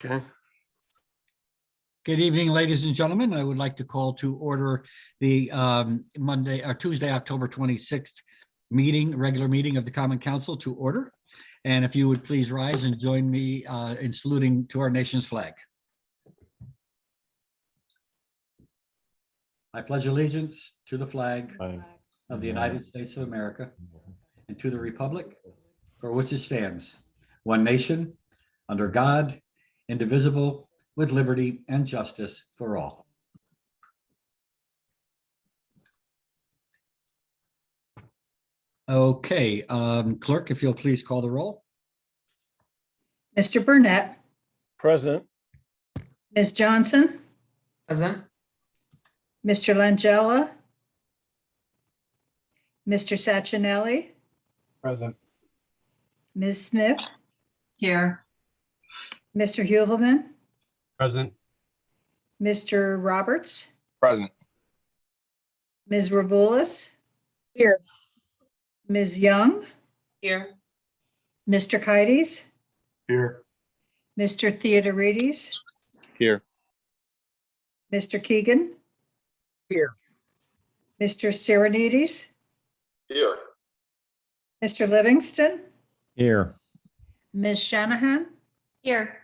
Okay. Good evening, ladies and gentlemen. I would like to call to order the Tuesday, October 26th regular meeting of the Common Council to order. And if you would please rise and join me in saluting to our nation's flag. I pledge allegiance to the flag of the United States of America and to the republic for which it stands, one nation, under God, indivisible, with liberty and justice for all. Okay, clerk, if you'll please call the roll. Mr. Burnett, Present. Ms. Johnson, Present. Mr. Langella, Mr. Sacchinelli, Present. Ms. Smith, Here. Mr. Huvelman, Present. Mr. Roberts, Present. Ms. Ravulis, Here. Ms. Young, Here. Mr. Kites, Here. Mr. Theodorides, Here. Mr. Keegan, Here. Mr. Serenides, Here. Mr. Livingston, Here. Ms. Shanahan, Here.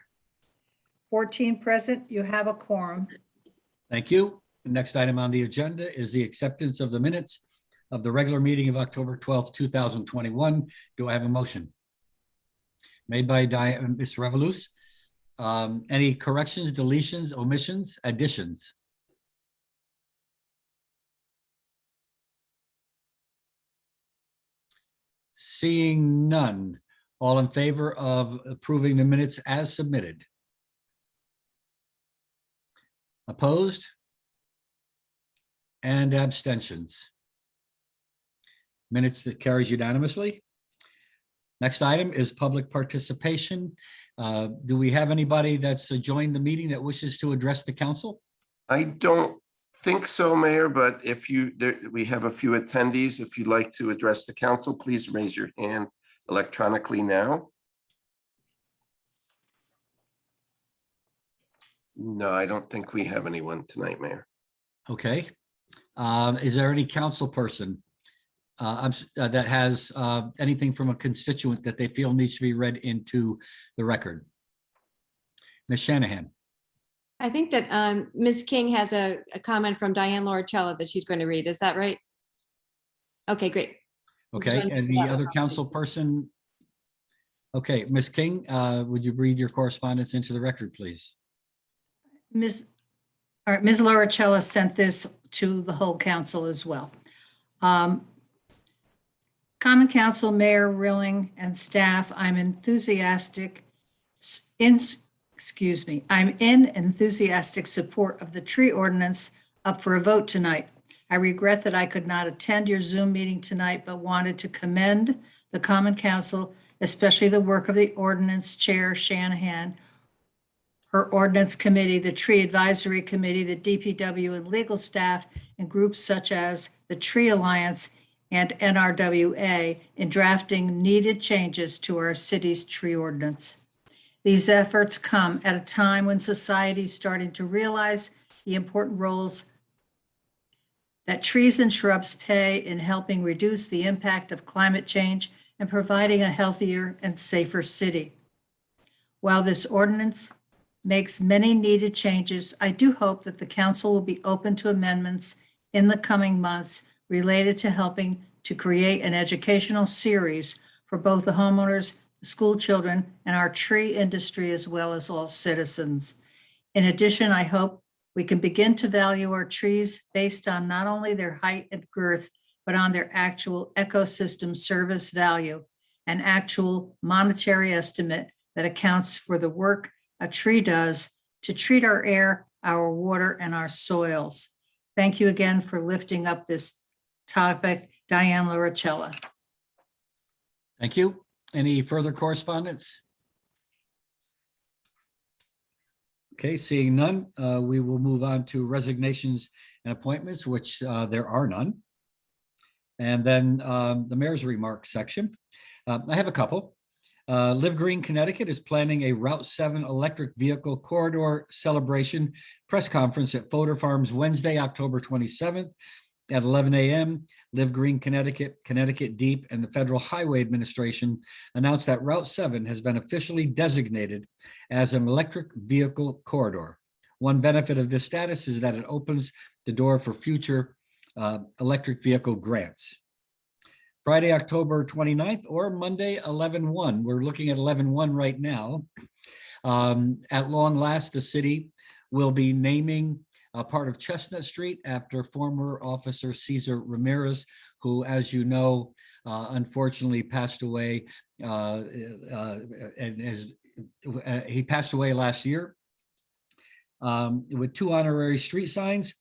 14 present. You have a quorum. Thank you. The next item on the agenda is the acceptance of the minutes of the regular meeting of October 12th, 2021. Do I have a motion? Made by Ms. Revolus. Any corrections, deletions, omissions, additions? Seeing none, all in favor of approving the minutes as submitted? Opposed? And abstentions? Minutes that carries unanimously. Next item is public participation. Do we have anybody that's joined the meeting that wishes to address the council? I don't think so, Mayor, but if we have a few attendees. If you'd like to address the council, please raise your hand electronically now. No, I don't think we have anyone tonight, Mayor. Okay. Is there any council person that has anything from a constituent that they feel needs to be read into the record? Ms. Shanahan. I think that Ms. King has a comment from Diane Lauricella that she's going to read. Is that right? Okay, great. Okay, and the other council person? Okay, Ms. King, would you read your correspondence into the record, please? Ms. Lauricella sent this to the whole council as well. Common Council, Mayor Rilling, and staff, I'm in enthusiastic support of the tree ordinance up for a vote tonight. I regret that I could not attend your Zoom meeting tonight, but wanted to commend the Common Council, especially the work of the ordinance chair, Shanahan, her ordinance committee, the tree advisory committee, the DPW and legal staff, and groups such as the Tree Alliance and NRWA in drafting needed changes to our city's tree ordinance. These efforts come at a time when society is starting to realize the important roles that trees and shrubs play in helping reduce the impact of climate change and providing a healthier and safer city. While this ordinance makes many needed changes, I do hope that the council will be open to amendments in the coming months related to helping to create an educational series for both the homeowners, the school children, and our tree industry, as well as all citizens. In addition, I hope we can begin to value our trees based on not only their height and girth, but on their actual ecosystem service value, an actual monetary estimate that accounts for the work a tree does to treat our air, our water, and our soils. Thank you again for lifting up this topic, Diane Lauricella. Thank you. Any further correspondence? Okay, seeing none, we will move on to resignations and appointments, which there are none. And then the mayor's remarks section. I have a couple. Live Green, Connecticut is planning a Route 7 electric vehicle corridor celebration press conference at Fodor Farms Wednesday, October 27th at 11 a.m. Live Green, Connecticut, Connecticut Deep, and the Federal Highway Administration announced that Route 7 has been officially designated as an electric vehicle corridor. One benefit of this status is that it opens the door for future electric vehicle grants. Friday, October 29th or Monday, 11/1. We're looking at 11/1 right now. At long last, the city will be naming a part of Chestnut Street after former officer Cesar Ramirez, who, as you know, unfortunately passed away he passed away last year with 2 honorary street signs.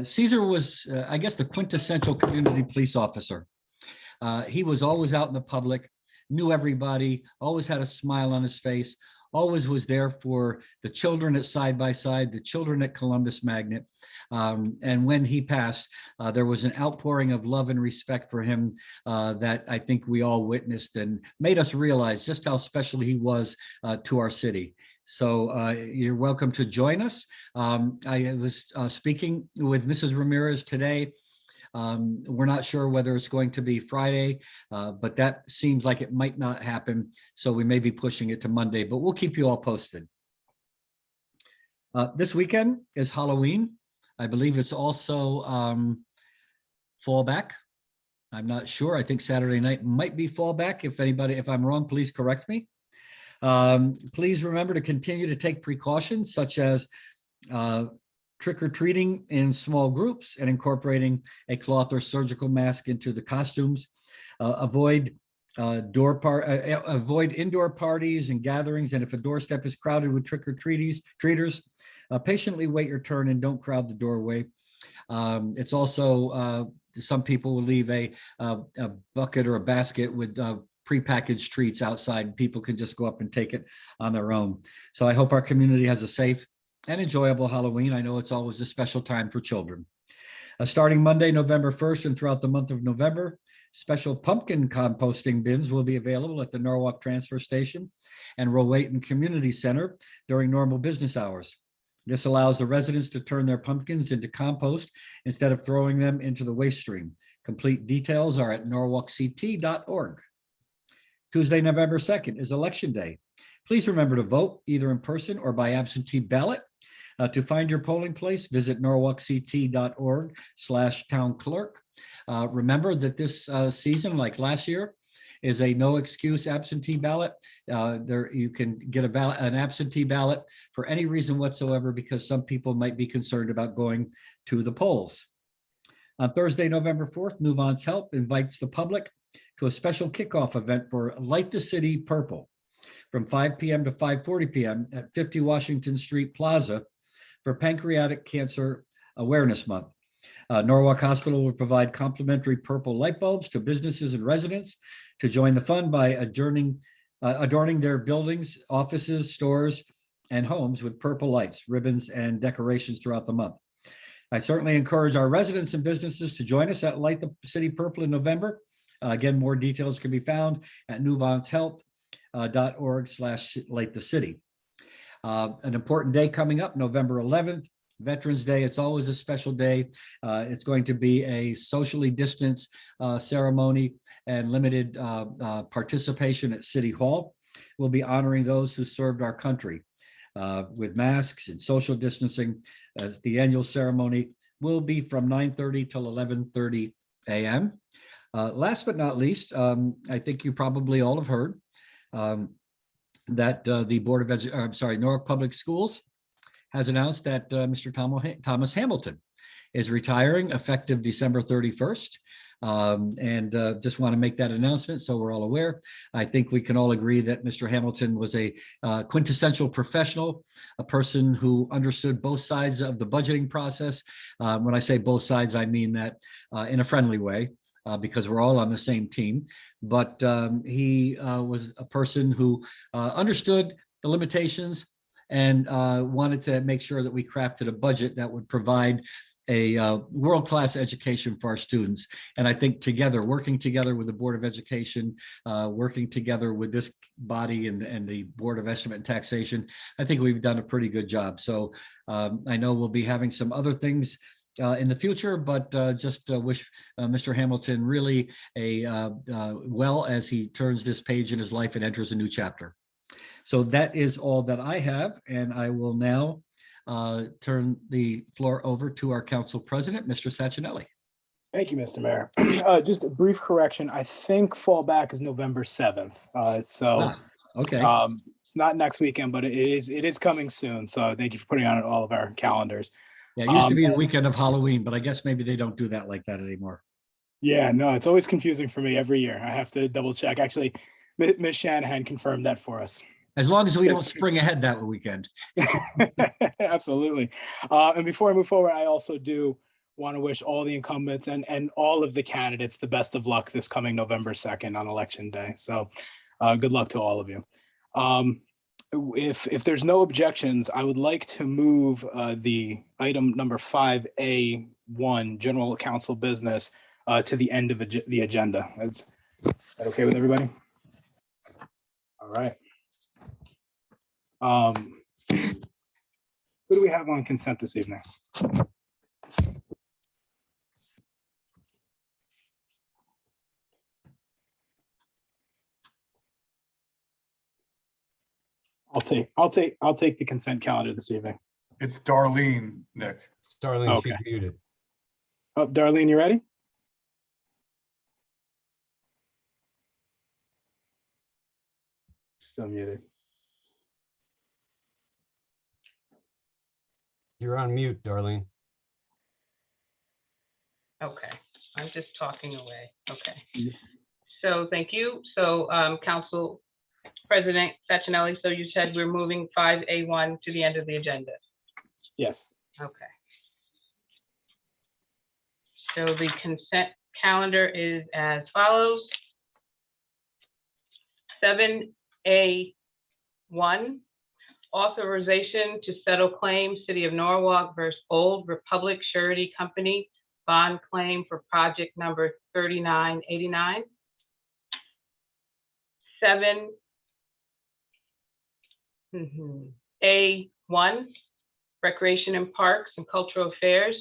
Cesar was, I guess, the quintessential community police officer. He was always out in the public, knew everybody, always had a smile on his face, always was there for the children at Side by Side, the children at Columbus Magnet. And when he passed, there was an outpouring of love and respect for him that I think we all witnessed and made us realize just how special he was to our city. So you're welcome to join us. I was speaking with Mrs. Ramirez today. We're not sure whether it's going to be Friday, but that seems like it might not happen. So we may be pushing it to Monday, but we'll keep you all posted. This weekend is Halloween. I believe it's also fallback. I'm not sure. I think Saturday night might be fallback. If I'm wrong, please correct me. Please remember to continue to take precautions such as trick-or-treating in small groups and incorporating a cloth or surgical mask into the costumes. Avoid indoor parties and gatherings. And if a doorstep is crowded with trick-or-treaters, patiently wait your turn and don't crowd the doorway. It's also, some people will leave a bucket or a basket with prepackaged treats outside. People can just go up and take it on their own. So I hope our community has a safe and enjoyable Halloween. I know it's always a special time for children. Starting Monday, November 1st and throughout the month of November, special pumpkin composting bins will be available at the Norwalk Transfer Station and Rowayton Community Center during normal business hours. This allows the residents to turn their pumpkins into compost instead of throwing them into the waste stream. Complete details are at norwalkt.org. Tuesday, November 2nd is Election Day. Please remember to vote either in person or by absentee ballot. To find your polling place, visit norwalkt.org/town-clerk. Remember that this season, like last year, is a no excuse absentee ballot. You can get an absentee ballot for any reason whatsoever, because some people might be concerned about going to the polls. On Thursday, November 4th, Nuance Help invites the public to a special kickoff event for Light the City Purple from 5 p.m. to 5:40 p.m. at 50 Washington Street Plaza for Pancreatic Cancer Awareness Month. Norwalk Hospital will provide complimentary purple light bulbs to businesses and residents to join the fun by adorning their buildings, offices, stores, and homes with purple lights, ribbons, and decorations throughout the month. I certainly encourage our residents and businesses to join us at Light the City Purple in November. Again, more details can be found at nuancehealth.org/lightthecity. An important day coming up, November 11th, Veterans Day. It's always a special day. It's going to be a socially distanced ceremony and limited participation at City Hall. We'll be honoring those who served our country with masks and social distancing, as the annual ceremony will be from 9:30 till 11:30 a.m. Last but not least, I think you probably all have heard that the Board of Norwalk Public Schools has announced that Mr. Thomas Hamilton is retiring effective December 31st. Just want to make that announcement so we're all aware. I think we can all agree that Mr. Hamilton was a quintessential professional, a person who understood both sides of the budgeting process. When I say both sides, I mean that in a friendly way. Because we're all on the same team, but he was a person who understood the limitations and wanted to make sure that we crafted a budget that would provide a world-class education for our students. And I think together, working together with the Board of Education, working together with this body and the Board of Estimate and Taxation, I think we've done a pretty good job. So I know we'll be having some other things in the future, but just wish Mr. Hamilton really well as he turns this page in his life and enters a new chapter. So that is all that I have, and I will now turn the floor over to our council president, Mr. Sacchinelli. Thank you, Mr. Mayor. Just a brief correction. I think fallback is November 7th. Okay. It's not next weekend, but it is coming soon. So thank you for putting on all of our calendars. Yeah, it used to be the weekend of Halloween, but I guess maybe they don't do that like that anymore. Yeah, no, it's always confusing for me every year. I have to double check. Actually, Ms. Shanahan confirmed that for us. As long as we don't spring ahead that weekend. Absolutely. And before I move forward, I also do want to wish all the incumbents and all of the candidates the best of luck this coming November 2nd on Election Day. So good luck to all of you. If there's no objections, I would like to move the item number 5A1, General Council Business, to the end of the agenda. Is that okay with everybody? All right. Who do we have on consent this evening? I'll take the consent calendar this evening. It's Darlene, Nick. Starling, Okay. she's muted. Oh, Darlene, you ready? Still muted. You're on mute, Darlene. Okay, I'm just talking away. Okay. So thank you. So Council President Sacchinelli, so you said we're moving 5A1 to the end of the agenda. Yes. Okay. So the consent calendar is as follows. 7A1, authorization to settle claim City of Norwalk versus Old Republic Surety Company bond claim for project number 3989. 7A1, Recreation and Parks and Cultural Affairs,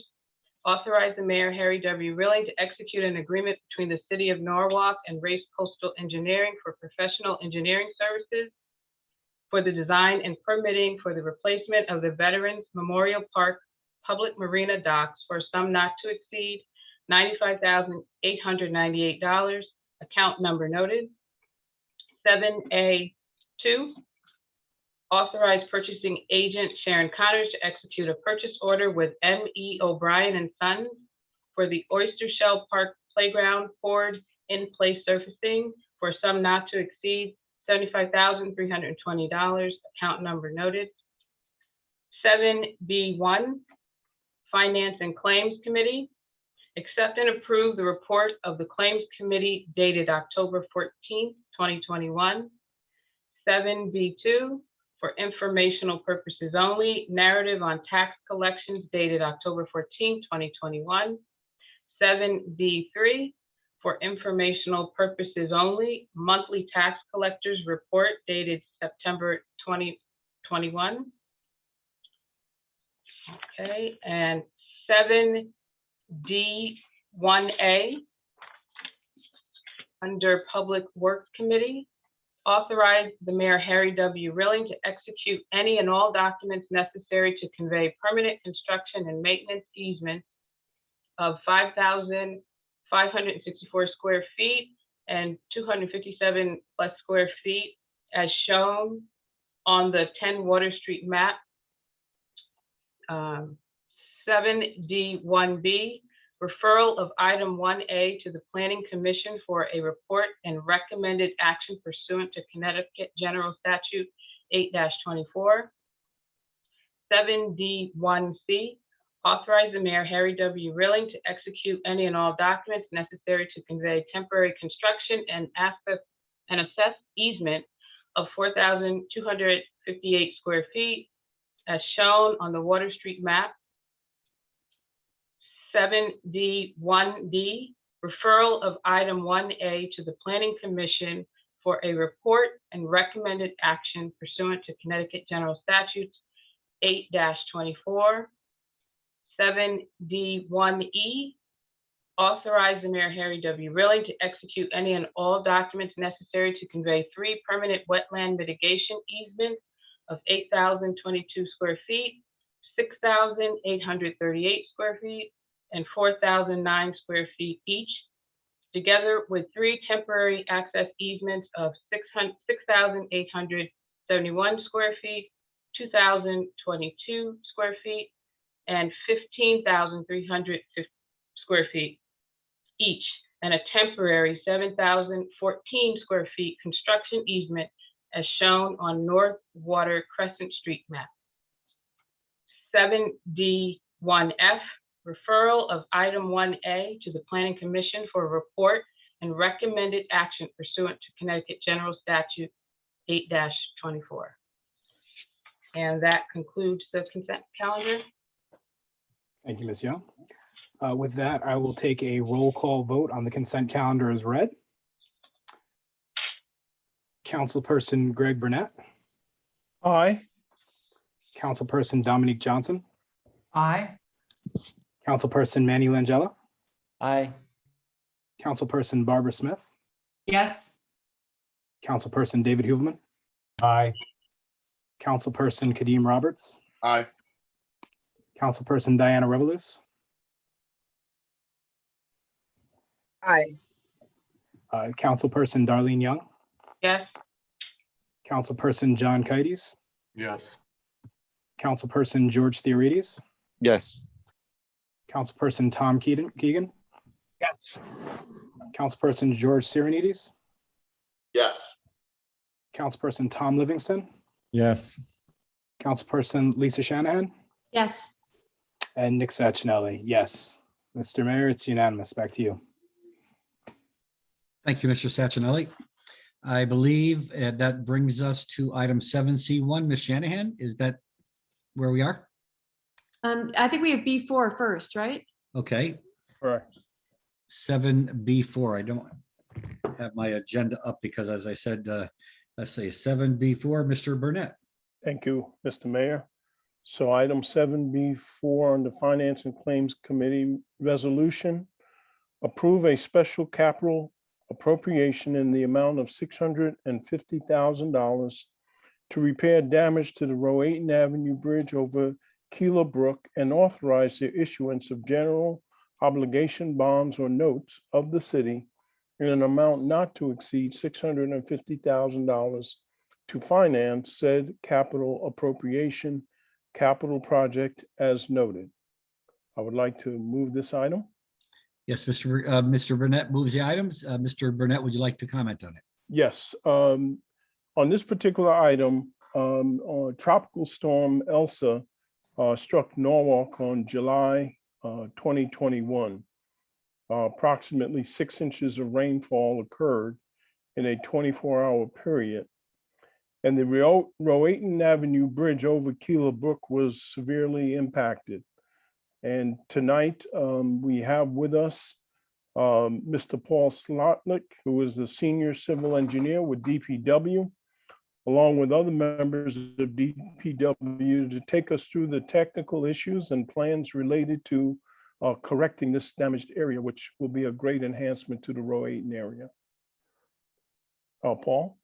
authorize the Mayor Harry W. Rilling to execute an agreement between the City of Norwalk and Race Coastal Engineering for professional engineering services for the design and permitting for the replacement of the Veterans Memorial Park Public Marina docks for a sum not to exceed $95,898, account number noted. 7A2, authorize purchasing agent Sharon Connors to execute a purchase order with M.E. O'Brien and Sons for the Oyster Shell Park Playground Ford in-place surfacing for a sum not to exceed $75,320, account number noted. 7B1, Finance and Claims Committee, accept and approve the report of the Claims Committee dated October 14th, 2021. 7B2, for informational purposes only, narrative on tax collections dated October 14th, 2021. 7B3, for informational purposes only, monthly tax collectors report dated September 2021. Okay, and 7D1A, under Public Works Committee, authorize the Mayor Harry W. Rilling to execute any and all documents necessary to convey permanent construction and maintenance easements of 5,564 square feet and 257 plus square feet as shown on the 10 Water Street map. 7D1B, referral of item 1A to the Planning Commission for a report and recommended action pursuant to Connecticut General Statute 8-24. 7D1C, authorize the Mayor Harry W. Rilling to execute any and all documents necessary to convey temporary construction and assess easement of 4,258 square feet as shown on the Water Street map. 7D1D, referral of item 1A to the Planning Commission for a report and recommended action pursuant to Connecticut General Statutes 8-24. 7D1E, authorize the Mayor Harry W. Riley to execute any and all documents necessary to convey 3 permanent wetland mitigation easements of 8,022 square feet, 6,838 square feet, and 4,009 square feet each, together with 3 temporary access easements of 6,871 square feet, 2,022 square feet, and 15,300 square feet each, and a temporary 7,014 square feet construction easement as shown on North Water Crescent Street map. 7D1F, referral of item 1A to the Planning Commission for a report and recommended action pursuant to Connecticut General Statute 8-24. And that concludes the consent calendar. Thank you, Ms. Young. With that, I will take a roll call vote on the consent calendar as read. Councilperson Greg Burnett, Aye. Councilperson Dominique Johnson, Aye. Councilperson Manny Langella, Aye. Councilperson Barbara Smith, Yes. Councilperson David Huvelman, Aye. Councilperson Kadeem Roberts, Aye. Councilperson Diana Revelous, Aye. Councilperson Darlene Young, Yes. Councilperson John Kites, Yes. Councilperson George Theorides, Yes. Councilperson Tom Keegan, Yes. Councilperson George Sirenides, Yes. Councilperson Tom Livingston, Yes. Councilperson Lisa Shanahan, Yes. and Nick Sachinelli. Yes. Mr. Mayor, it's unanimous. Back to you. Thank you, Mr. Sachinelli. I believe that brings us to item 7C1. Ms. Shanahan, is that where we are? I think we have B4 first, right? Okay, Correct. 7B4. I don't have my agenda up because, as I said, let's say 7B4, Mr. Burnett. Thank you, Mr. Mayor. So item 7B4 on the Finance and Claims Committee resolution, approve a special capital appropriation in the amount of $650,000 to repair damage to the Rowayton Avenue Bridge over Keeler Brook and authorize the issuance of general obligation bonds or notes of the city in an amount not to exceed $650,000 to finance said capital appropriation capital project as noted. I would like to move this item. Yes, Mr. Burnett moves the items. Mr. Burnett, would you like to comment on it? Yes, on this particular item, Tropical Storm Elsa struck Norwalk on July 2021. Approximately 6 inches of rainfall occurred in a 24-hour period. And the Rowayton Avenue Bridge over Keeler Brook was severely impacted. And tonight we have with us Mr. Paul Slotnick, who is the senior civil engineer with DPW, along with other members of DPW to take us through the technical issues and plans related to correcting this damaged area, which will be a great enhancement to the Rowayton area. Paul?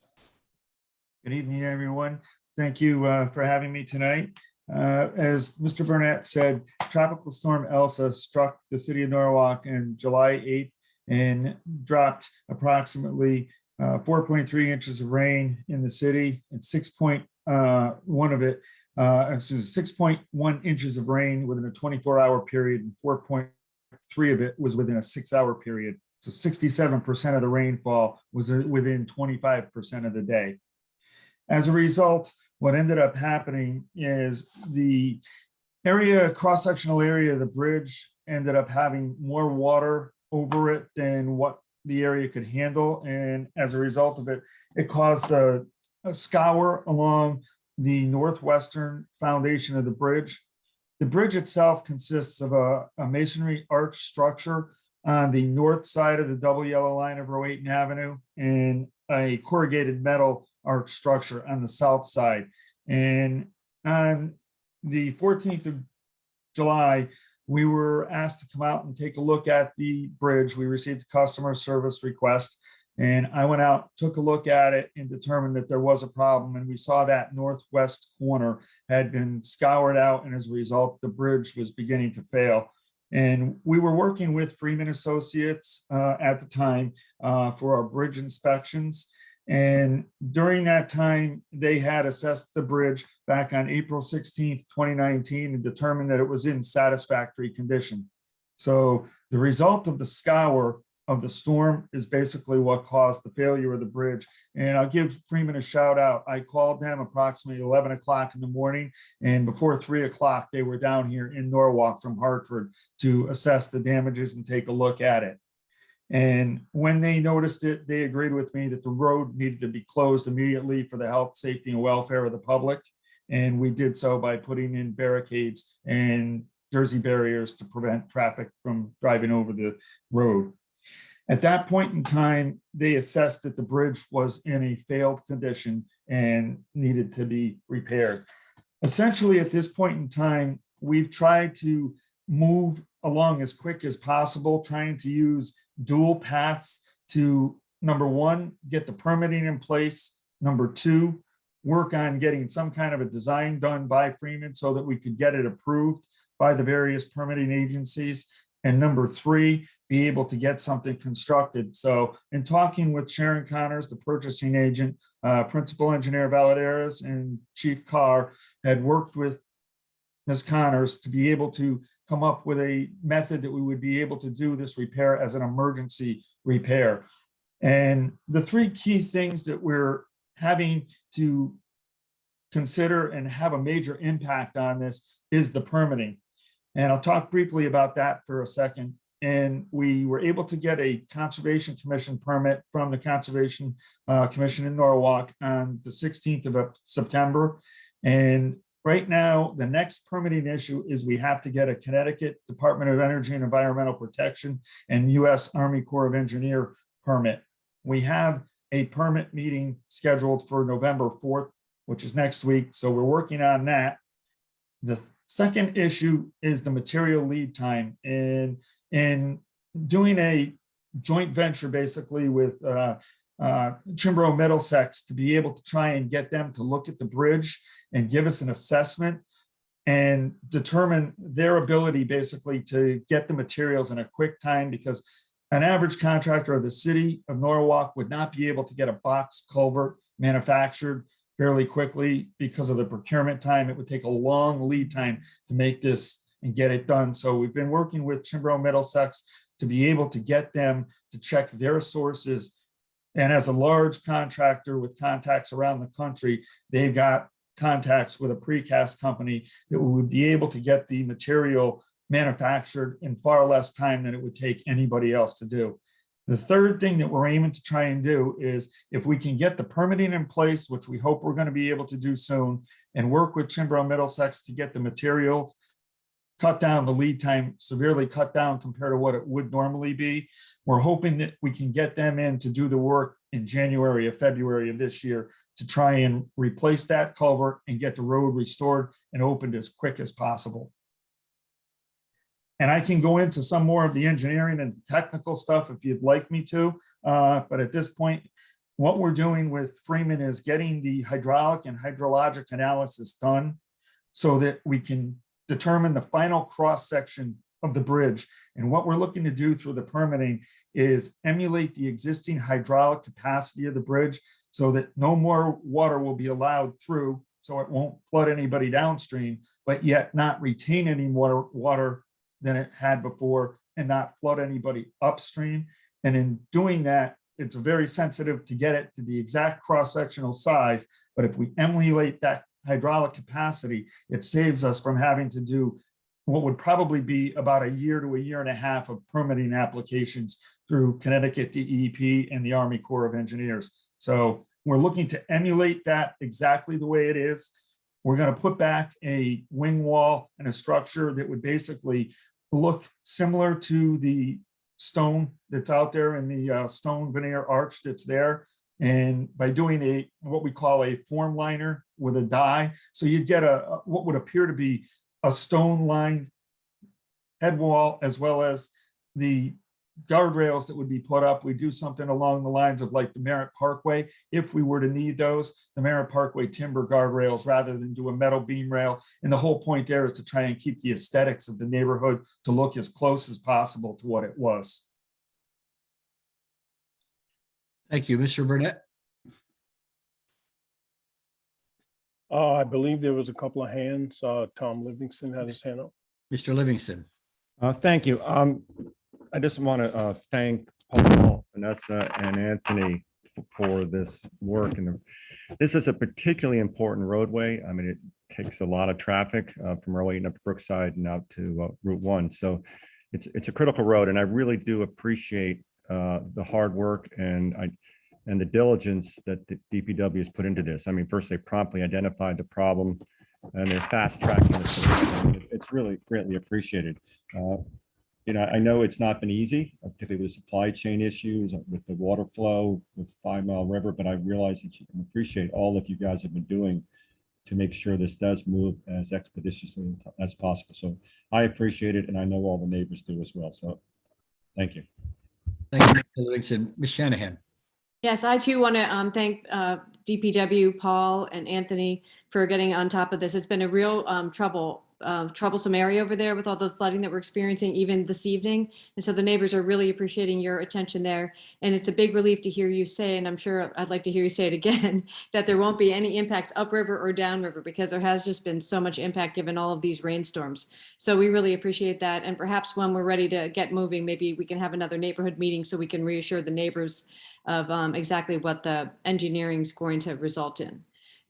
Good evening, everyone. Thank you for having me tonight. As Mr. Burnett said, Tropical Storm Elsa struck the city of Norwalk on July 8th and dropped approximately 4.3 inches of rain in the city, and 6.1 inches of rain within a 24-hour period, and 4.3 of it was within a 6-hour period. So 67% of the rainfall was within 25% of the day. As a result, what ended up happening is the cross-sectional area of the bridge ended up having more water over it than what the area could handle. And as a result of it, it caused a scour along the northwestern foundation of the bridge. The bridge itself consists of a masonry arch structure on the north side of the double yellow line of Rowayton Avenue and a corrugated metal arch structure on the south side. And on the 14th of July, we were asked to come out and take a look at the bridge. We received a customer service request, and I went out, took a look at it, and determined that there was a problem. And we saw that northwest corner had been scoured out, and as a result, the bridge was beginning to fail. And we were working with Freeman Associates at the time for our bridge inspections. And during that time, they had assessed the bridge back on April 16th, 2019, and determined that it was in satisfactory condition. So the result of the scour of the storm is basically what caused the failure of the bridge. And I'll give Freeman a shout out. I called them approximately 11 o'clock in the morning, and before 3 o'clock, they were down here in Norwalk from Hartford to assess the damages and take a look at it. And when they noticed it, they agreed with me that the road needed to be closed immediately for the health, safety, and welfare of the public. And we did so by putting in barricades and Jersey barriers to prevent traffic from driving over the road. At that point in time, they assessed that the bridge was in a failed condition and needed to be repaired. Essentially, at this point in time, we've tried to move along as quick as possible, trying to use dual paths to, number one, get the permitting in place. Number two, work on getting some kind of a design done by Freeman so that we could get it approved by the various permitting agencies. And number three, be able to get something constructed. So in talking with Sharon Connors, the purchasing agent, Principal Engineer Valaderas, and Chief Carr had worked with Ms. Connors to be able to come up with a method that we would be able to do this repair as an emergency repair. And the three key things that we're having to consider and have a major impact on this is the permitting. And I'll talk briefly about that for a second. And we were able to get a Conservation Commission permit from the Conservation Commission in Norwalk on the 16th of September. And right now, the next permitting issue is we have to get a Connecticut Department of Energy and Environmental Protection and U.S. Army Corps of Engineer permit. We have a permit meeting scheduled for November 4th, which is next week. So we're working on that. The second issue is the material lead time. And in doing a joint venture basically with Chimbrow Middlesex to be able to try and get them to look at the bridge and give us an assessment and determine their ability basically to get the materials in a quick time, because an average contractor of the city of Norwalk would not be able to get a box culvert manufactured fairly quickly because of the procurement time. It would take a long lead time to make this and get it done. So we've been working with Chimbrow Middlesex to be able to get them to check their sources. And as a large contractor with contacts around the country, they've got contacts with a precast company that would be able to get the material manufactured in far less time than it would take anybody else to do. The third thing that we're aiming to try and do is if we can get the permitting in place, which we hope we're going to be able to do soon, and work with Chimbrow Middlesex to get the materials, cut down the lead time, severely cut down compared to what it would normally be. We're hoping that we can get them in to do the work in January or February of this year to try and replace that culvert and get the road restored and opened as quick as possible. And I can go into some more of the engineering and technical stuff if you'd like me to. But at this point, what we're doing with Freeman is getting the hydraulic and hydrologic analysis done so that we can determine the final cross section of the bridge. And what we're looking to do through the permitting is emulate the existing hydraulic capacity of the bridge so that no more water will be allowed through, so it won't flood anybody downstream, but yet not retain any more water than it had before and not flood anybody upstream. And in doing that, it's very sensitive to get it to the exact cross-sectional size. But if we emulate that hydraulic capacity, it saves us from having to do what would probably be about a year to a year and a half of permitting applications through Connecticut DEP and the Army Corps of Engineers. So we're looking to emulate that exactly the way it is. We're going to put back a wing wall and a structure that would basically look similar to the stone that's out there in the stone veneer arch that's there. And by doing what we call a form liner with a die, so you'd get what would appear to be a stone lined head wall, as well as the guardrails that would be put up. We do something along the lines of like the Merritt Parkway, if we were to need those, the Merritt Parkway timber guardrails, rather than do a metal beam rail. And the whole point there is to try and keep the aesthetics of the neighborhood to look as close as possible to what it was. Thank you, Mr. Burnett. I believe there was a couple of hands. Tom Livingston had his hand up. Mr. Livingston. Thank you. I just want to thank Paul, Vanessa, and Anthony for this work. And this is a particularly important roadway. I mean, it takes a lot of traffic from Route 8 up to Brookside and out to Route 1. So it's a critical road, and I really do appreciate the hard work and the diligence that the DPW has put into this. I mean, first they promptly identified the problem, and they're fast tracking the solution. It's really greatly appreciated. You know, I know it's not been easy, particularly with supply chain issues, with the water flow, with 5 Mile River, but I realize that you can appreciate all that you guys have been doing to make sure this does move as expeditiously as possible. So I appreciate it, and I know all the neighbors do as well. So thank you. Thank you, Mr. Livingston. Ms. Shanahan. Yes, I too want to thank DPW, Paul and Anthony for getting on top of this. It's been a real troublesome area over there with all the flooding that we're experiencing even this evening. And so the neighbors are really appreciating your attention there. And it's a big relief to hear you say, and I'm sure I'd like to hear you say it again, that there won't be any impacts upriver or downriver, because there has just been so much impact given all of these rainstorms. So we really appreciate that. And perhaps when we're ready to get moving, maybe we can have another neighborhood meeting so we can reassure the neighbors of exactly what the engineering is going to result in.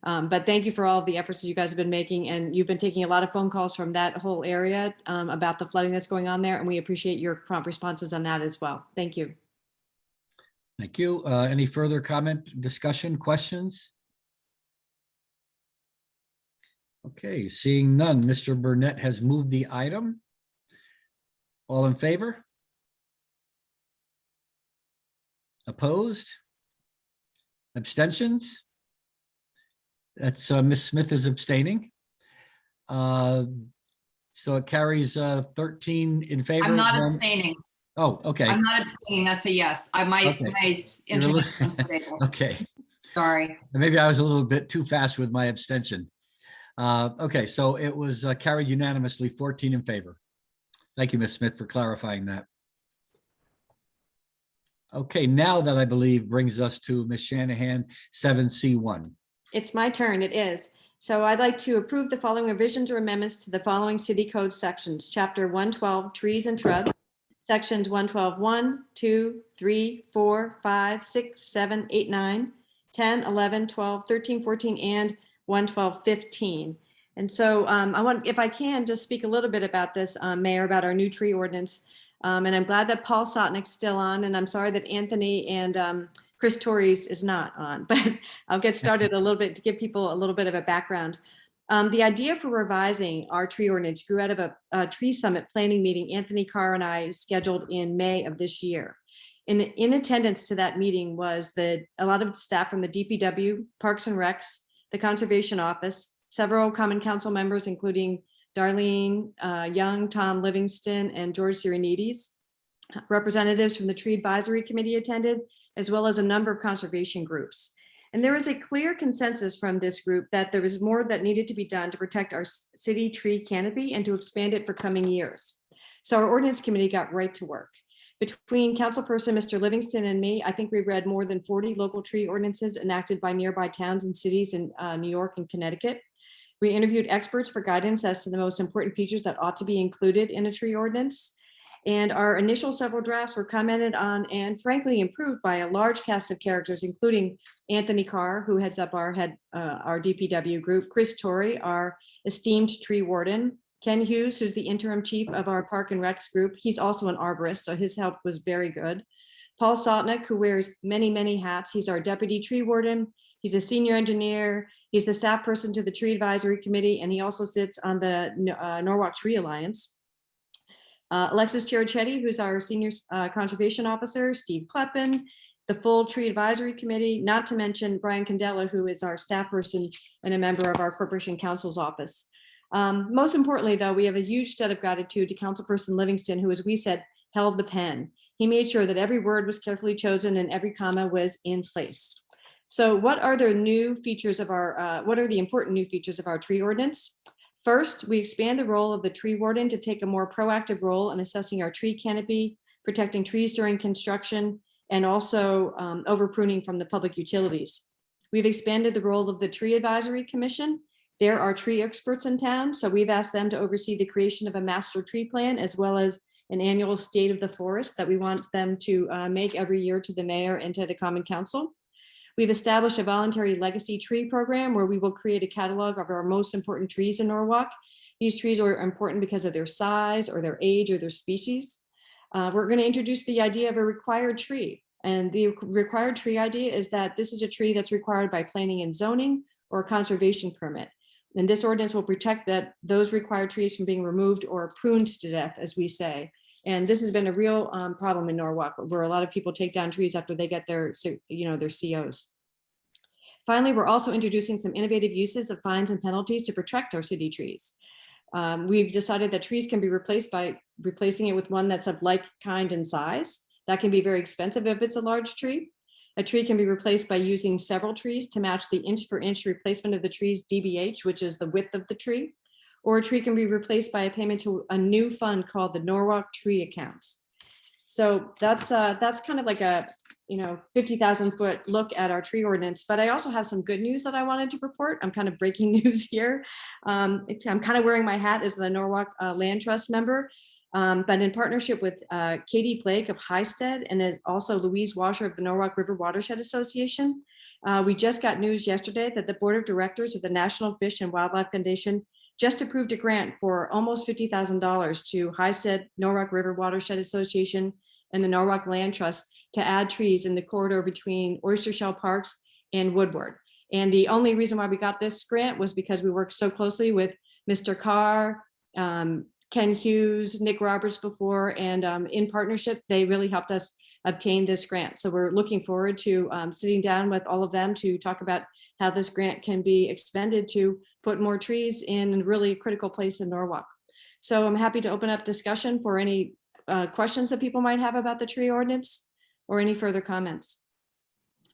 But thank you for all of the efforts that you guys have been making, and you've been taking a lot of phone calls from that whole area about the flooding that's going on there, and we appreciate your prompt responses on that as well. Thank you. Thank you. Any further comment, discussion, questions? Okay, seeing none, Mr. Burnett has moved the item. All in favor? Opposed? Abstentions? That's Ms. Smith is abstaining. So it carries 13 in favor. I'm not then- abstaining. Oh, okay. I'm not abstaining. That's a yes. My internet's unstable. Okay. Sorry. Maybe I was a little bit too fast with my abstention. Okay, so it was carried unanimously, 14 in favor. Thank you, Ms. Smith, for clarifying that. Okay, now that I believe brings us to Ms. Shanahan, 7C1. It's my turn, it is. So I'd like to approve the following revisions or amendments to the following city code sections. Chapter 112, trees and shrubs, sections 112, 1, 2, 3, 4, 5, 6, 7, 8, 9, 10, 11, 12, 13, 14, and 112, 15. And so I want, if I can, just speak a little bit about this, Mayor, about our new tree ordinance. And I'm glad that Paul Sotnick's still on, and I'm sorry that Anthony and Chris Torres is not on, but I'll get started a little bit to give people a little bit of a background. The idea for revising our tree ordinance grew out of a tree summit planning meeting Anthony Carr and I scheduled in May of this year. In attendance to that meeting was a lot of staff from the DPW, Parks and Recs, the Conservation Office, several Common Council members, including Darlene Young, Tom Livingston, and George Sirenides. Representatives from the Tree Advisory Committee attended, as well as a number of conservation groups. And there was a clear consensus from this group that there was more that needed to be done to protect our city tree canopy and to expand it for coming years. So our ordinance committee got right to work. Between councilperson Mr. Livingston and me, I think we read more than 40 local tree ordinances enacted by nearby towns and cities in New York and Connecticut. We interviewed experts for guidance as to the most important features that ought to be included in a tree ordinance. And our initial several drafts were commented on and frankly improved by a large cast of characters, including Anthony Carr, who heads up our DPW group, Chris Torrey, our esteemed tree warden, Ken Hughes, who's the interim chief of our Park and Recs group. He's also an arborist, so his help was very good. Paul Sotnick, who wears many, many hats. He's our deputy tree warden, He's a senior engineer. He's the staff person to the Tree Advisory Committee, and he also sits on the Norwalk Tree Alliance. Alexis Chirichetti, who's our senior conservation officer, Steve Kleppen, the full Tree Advisory Committee, not to mention Brian Candela, who is our staff person and a member of our Corporation Counsel's office. Most importantly, though, we have a huge debt of gratitude to Councilperson Livingston, who, as we said, held the pen. He made sure that every word was carefully chosen and every comma was in place. So what are the new features of our, what are the important new features of our tree ordinance? First, we expand the role of the tree warden to take a more proactive role in assessing our tree canopy, protecting trees during construction, and also over pruning from the public utilities. We've expanded the role of the Tree Advisory Commission. There are tree experts in town, so we've asked them to oversee the creation of a master tree plan as well as an annual state of the forest that we want them to make every year to the mayor and to the Common Council. We've established a voluntary legacy tree program where we will create a catalog of our most important trees in Norwalk. These trees are important because of their size or their age or their species. We're going to introduce the idea of a required tree. And the required tree idea is that this is a tree that's required by planning and zoning or a conservation permit. And this ordinance will protect those required trees from being removed or pruned to death, as we say. And this has been a real problem in Norwalk, where a lot of people take down trees after they get their COs. Finally, we're also introducing some innovative uses of fines and penalties to protect our city trees. We've decided that trees can be replaced by replacing it with one that's of like kind and size. That can be very expensive if it's a large tree. A tree can be replaced by using several trees to match the inch for inch replacement of the tree's DBH, which is the width of the tree. Or a tree can be replaced by a payment to a new fund called the Norwalk Tree Accounts. So that's kind of like a 50,000 foot look at our tree ordinance. But I also have some good news that I wanted to report. I'm kind of breaking news here. I'm kind of wearing my hat as the Norwalk Land Trust member. But in partnership with Katie Blake of Highstead and also Louise Washer of the Norwalk River Watershed Association, we just got news yesterday that the board of directors of the National Fish and Wildlife Foundation just approved a grant for almost $50,000 to Highstead, Norwalk River Watershed Association, and the Norwalk Land Trust to add trees in the corridor between Oyster Shell Parks and Woodward. And the only reason why we got this grant was because we worked so closely with Mr. Carr, Ken Hughes, Nick Roberts before, and in partnership, they really helped us obtain this grant. So we're looking forward to sitting down with all of them to talk about how this grant can be expended to put more trees in a really critical place in Norwalk. So I'm happy to open up discussion for any questions that people might have about the tree ordinance or any further comments.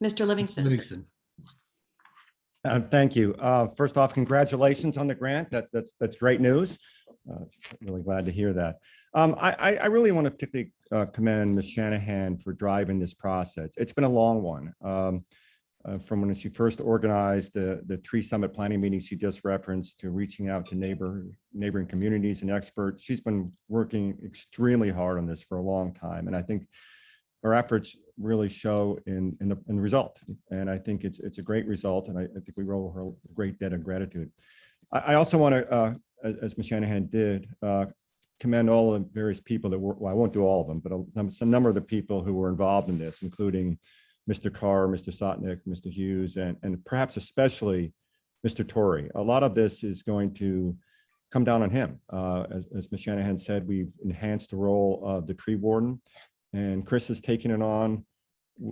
Mr. Livingston. Thank you. First off, congratulations on the grant. That's great news. Really glad to hear that. I really want to particularly commend Ms. Shanahan for driving this process. It's been a long one. From when she first organized the Tree Summit planning meeting she just referenced, to reaching out to neighboring communities and experts. She's been working extremely hard on this for a long time, and I think our efforts really show in the result. And I think it's a great result, and I think we owe her a great debt of gratitude. I also want to, as Ms. Shanahan did, commend all the various people that were, well, I won't do all of them, but some number of the people who were involved in this, including Mr. Carr, Mr. Sotnick, Mr. Hughes, and perhaps especially Mr. Torrey. A lot of this is going to come down on him. As Ms. Shanahan said, we've enhanced the role of the tree warden, and Chris has taken it on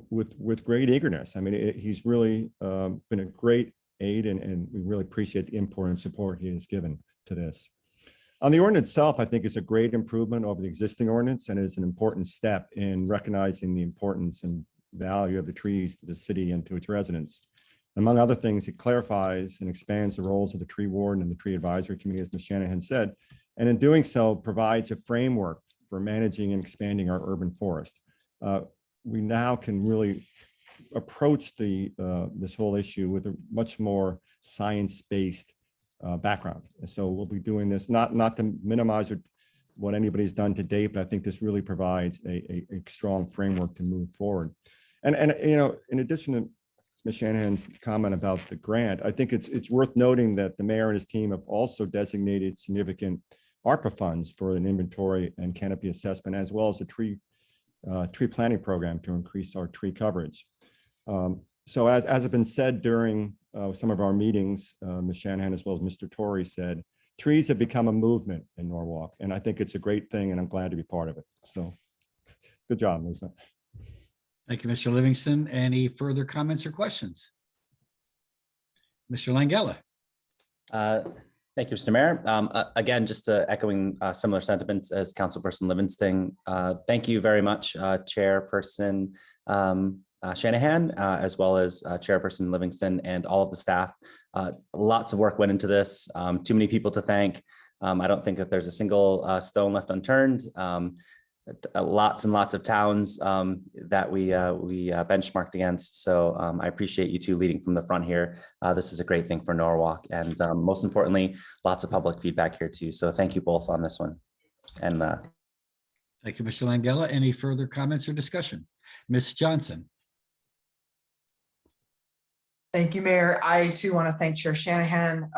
with great eagerness. I mean, he's really been a great aid, and we really appreciate the input and support he has given to this. On the ordinance itself, I think it's a great improvement over the existing ordinance, and is an important step in recognizing the importance and value of the trees to the city and to its residents. Among other things, it clarifies and expands the roles of the tree warden and the tree advisory committee, as Ms. Shanahan said, and in doing so provides a framework for managing and expanding our urban forest. We now can really approach this whole issue with a much more science-based background. So we'll be doing this not to minimize what anybody's done to date, but I think this really provides a strong framework to move forward. And in addition to Ms. Shanahan's comment about the grant, I think it's worth noting that the mayor and his team have also designated significant ARPA funds for an inventory and canopy assessment, as well as a tree planting program to increase our tree coverage. So as has been said during some of our meetings, Ms. Shanahan as well as Mr. Torrey said, trees have become a movement in Norwalk, and I think it's a great thing, and I'm glad to be part of it. So good job, Lisa. Thank you, Mr. Livingston. Any further comments or questions? Mr. Langella. Thank you, Mr. Mayor. Again, just echoing similar sentiments as Councilperson Livingston. Thank you very much, Chairperson Shanahan, as well as Chairperson Livingston and all of the staff. Lots of work went into this. Too many people to thank. I don't think that there's a single stone left unturned. Lots and lots of towns that we benchmarked against. So I appreciate you two leading from the front here. This is a great thing for Norwalk, and most importantly, lots of public feedback here too. So thank you both on this one. And thank you, Mr. Langella. Any further comments or discussion? Ms. Johnson. Thank you, Mayor. I too want to thank Chair Shanahan.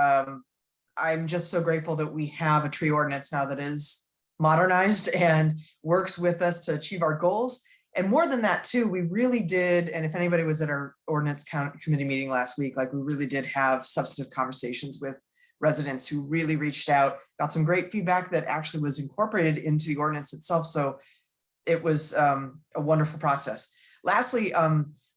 I'm just so grateful that we have a tree ordinance now that is modernized and works with us to achieve our goals. And more than that too, we really did, and if anybody was at our ordinance committee meeting last week, like we really did have substantive conversations with residents who really reached out, got some great feedback that actually was incorporated into the ordinance itself. So it was a wonderful process. Lastly,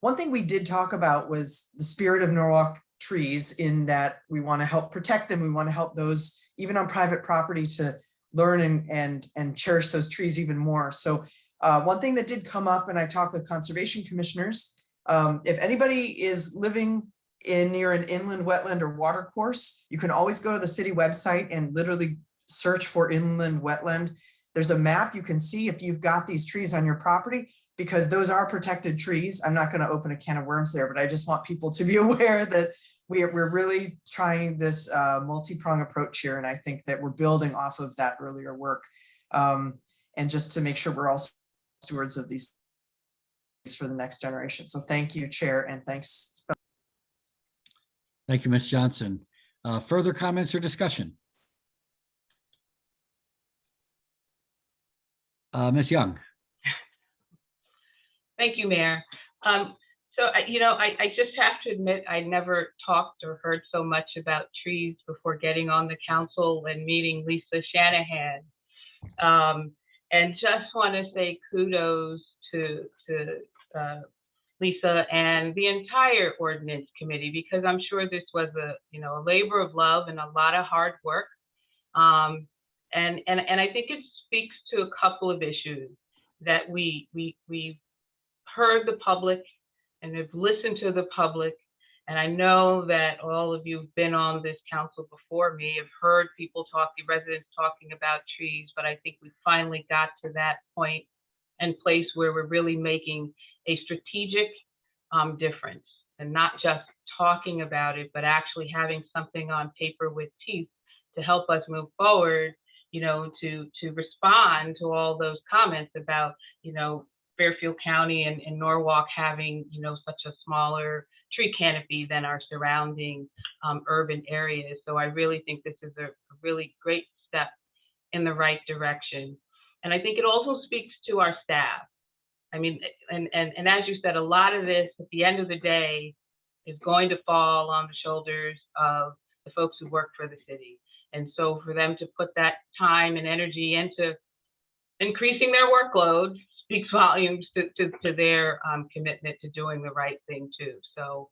one thing we did talk about was the spirit of Norwalk trees, in that we want to help protect them. We want to help those even on private property to learn and cherish those trees even more. So one thing that did come up, and I talked with conservation commissioners, if anybody is living near an inland wetland or water course, you can always go to the city website and literally search for inland wetland. There's a map you can see if you've got these trees on your property, because those are protected trees. I'm not going to open a can of worms there, but I just want people to be aware that we're really trying this multi-pronged approach here. And I think that we're building off of that earlier work. And just to make sure we're all stewards of these for the next generation. So thank you, Chair, and thanks. Thank you, Ms. Johnson. Further comments or discussion? Ms. Young. Thank you, Mayor. So, I just have to admit, I never talked or heard so much about trees before getting on the council and meeting Lisa Shanahan. And just want to say kudos to Lisa and the entire ordinance committee, because I'm sure this was a labor of love and a lot of hard work. And I think it speaks to a couple of issues that we've heard the public and have listened to the public. And I know that all of you have been on this council before me, have heard residents talking about trees, but I think we finally got to that point and place where we're really making a strategic difference, and not just talking about it, but actually having something on paper with teeth to help us move forward, to respond to all those comments about, Fairfield County and Norwalk having, such a smaller tree canopy than our surrounding urban areas. So I really think this is a really great step in the right direction. And I think it also speaks to our staff. I mean, and as you said, a lot of this at the end of the day is going to fall on the shoulders of the folks who work for the city. And so for them to put that time and energy into increasing their workload speaks volumes to their commitment to doing the right thing too. So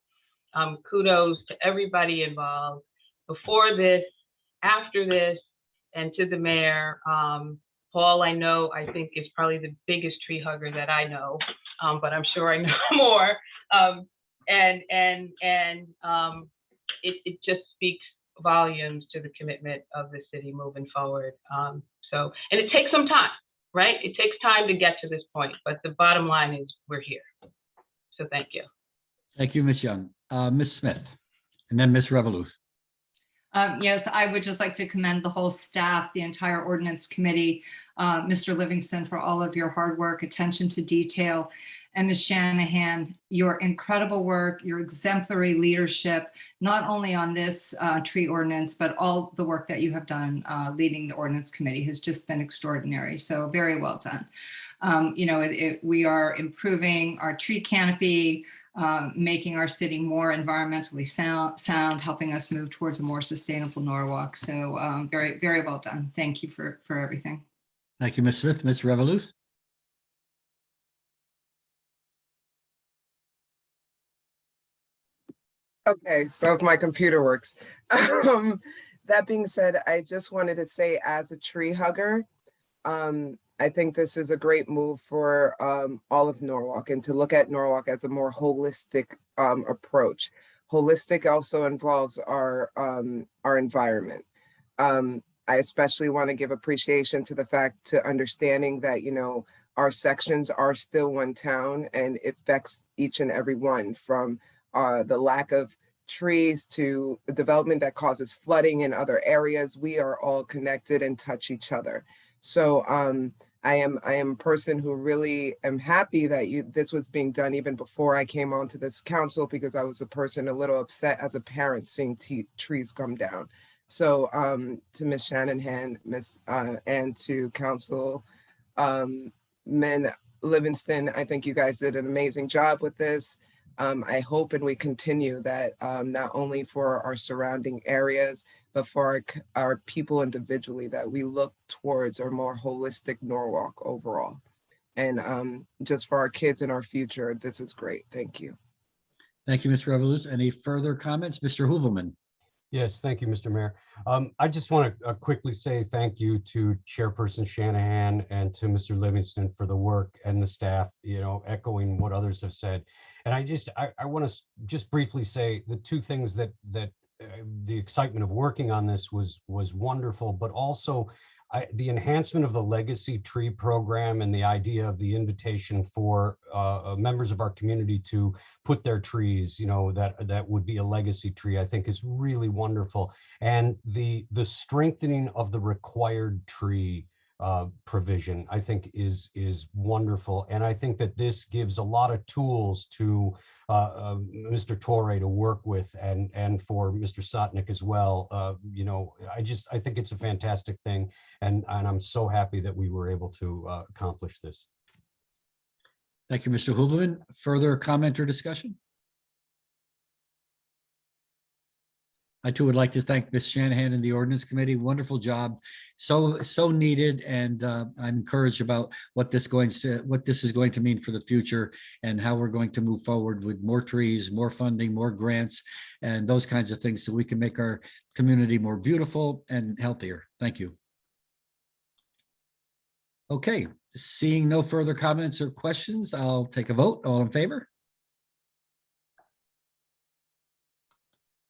kudos to everybody involved before this, after this, and to the mayor. Paul, I think is probably the biggest tree hugger that I know, but I'm sure I know more. It just speaks volumes to the commitment of the city moving forward. And it takes some time, right? It takes time to get to this point, but the bottom line is we're here. So thank you. Thank you, Ms. Young. Ms. Smith, and then Ms. Revoluth. Yes, I would just like to commend the whole staff, the entire ordinance committee, Mr. Livingston, for all of your hard work, attention to detail, and Ms. Shanahan, your incredible work, your exemplary leadership, not only on this tree ordinance, but all the work that you have done leading the ordinance committee has just been extraordinary. So very well done. We are improving our tree canopy. making our city more environmentally sound, helping us move towards a more sustainable Norwalk. So very, very well done. Thank you for everything. Thank you, Ms. Smith. Ms. Revoluth? Okay, so if my computer works. That being said, I just wanted to say, as a tree hugger, I think this is a great move for all of Norwalk, and to look at Norwalk as a more holistic approach. Holistic also involves our environment. I especially want to give appreciation to the fact, to understanding that, you know, our sections are still one town, and it affects each and every one, from the lack of trees to the development that causes flooding in other areas. We are all connected and touch each other. So I am a person who really am happy that this was being done even before I came onto this council, because I was a person a little upset as a parent seeing trees come down. So to Ms. Shanahan, and to Councilman Livingston, I think you guys did an amazing job with this. I hope and we continue that, not only for our surrounding areas, but for our people individually, that we look towards a more holistic Norwalk overall. And just for our kids and our future, this is great. Thank you. Thank you, Ms. Revoluth. Any further comments? Mr. Hooverman? Yes, thank you, Mr. Mayor. I just want to quickly say thank you to Chairperson Shanahan and to Mr. Livingston for the work, and the staff, you know, echoing what others have said. And I want to just briefly say the two things that the excitement of working on this was wonderful, but also the enhancement of the legacy tree program, and the idea of the invitation for members of our community to put their trees, you know, that would be a legacy tree, I think is really wonderful. And the strengthening of the required tree provision, I think is wonderful. And I think that this gives a lot of tools to Mr. Torre to work with, and for Mr. Sotnick as well. You know, I think it's a fantastic thing, and I'm so happy that we were able to accomplish this. Thank you, Mr. Hooverman. Further comment or discussion? I too would like to thank Ms. Shanahan and the Ordinance Committee. Wonderful job. So needed, and I'm encouraged about what this is going to mean for the future, and how we're going to move forward with more trees, more funding, more grants, and those kinds of things, so we can make our community more beautiful and healthier. Thank you. Okay, seeing no further comments or questions, I'll take a vote. All in favor?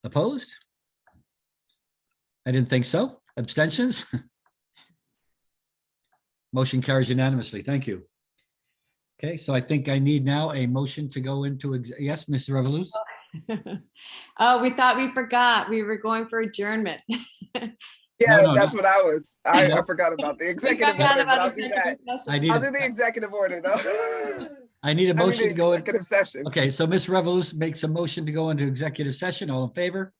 Opposed? I didn't think so. Abstentions? Motion carries unanimously. Thank you. Okay, so I think I need now a motion to go into, yes, Ms. Revoluth? Oh, we thought we forgot. We were going for adjournment. Yeah, No, that's no. what I was. I No. forgot about the executive forgot order, but about I'll do executive that. session. I'll do the executive order though. I need a I mean, motion the to go in. executive session. Okay, so Ms. Revoluth makes a motion to go into executive session. All in favor?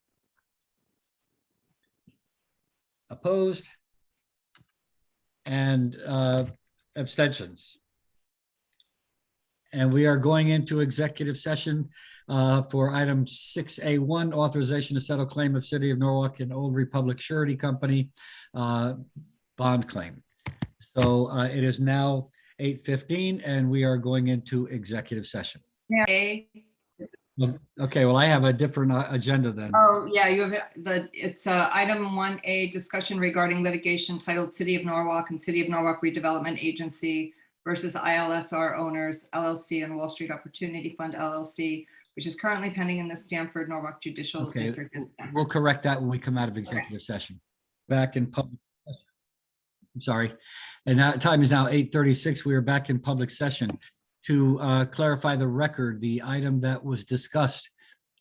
Opposed? And abstentions. And we are going into executive session for item 6A1, authorization to settle claim of City of Norwalk and Old Republic Surety Company bond claim. So it is now 8:15 and we are going into executive session. Okay, well, I have a different agenda then. Oh, yeah, you have it's item 1A, discussion regarding litigation titled City of Norwalk and City of Norwalk Redevelopment Agency versus ILSR Owners LLC and Wall Street Opportunity Fund LLC, which is currently pending in the Stanford Norwalk Judicial Okay, District. we'll correct that when we come out of executive session. Back in public session. I'm sorry. And now time is now 8:36. We are back in public session. To clarify the record, the item that was discussed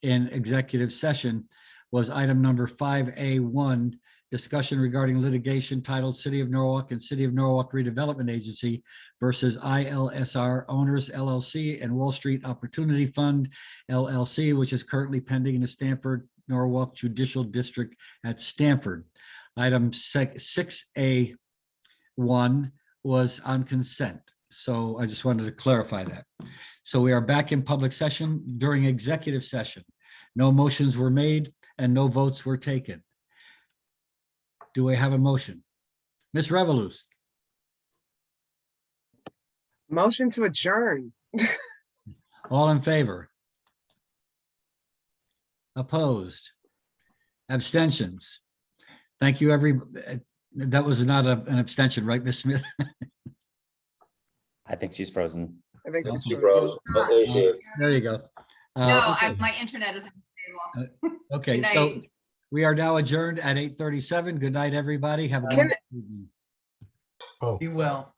in executive session was item number 5A1, discussion regarding litigation titled City of Norwalk and City of Norwalk Redevelopment Agency versus ILSR Owners LLC and Wall Street Opportunity Fund LLC, which is currently pending in the Stanford Norwalk Judicial District at Stanford. Item 6A1 was on consent. So I just wanted to clarify that. So we are back in public session during executive session. No motions were made and no votes were taken. Do we have a motion? Ms. Revoluth, Motion to adjourn. all in favor? Opposed? Abstentions? Thank you, that was not an abstention, right, Ms. Smith? I think she's frozen. I think Okay. she's She frozen. froze. There she is. There you go. No, Okay. my internet isn't stable. Okay, Good so night. we are now adjourned at 8:37. Good night, everybody. Have a Can- wonderful evening. Oh. Be well.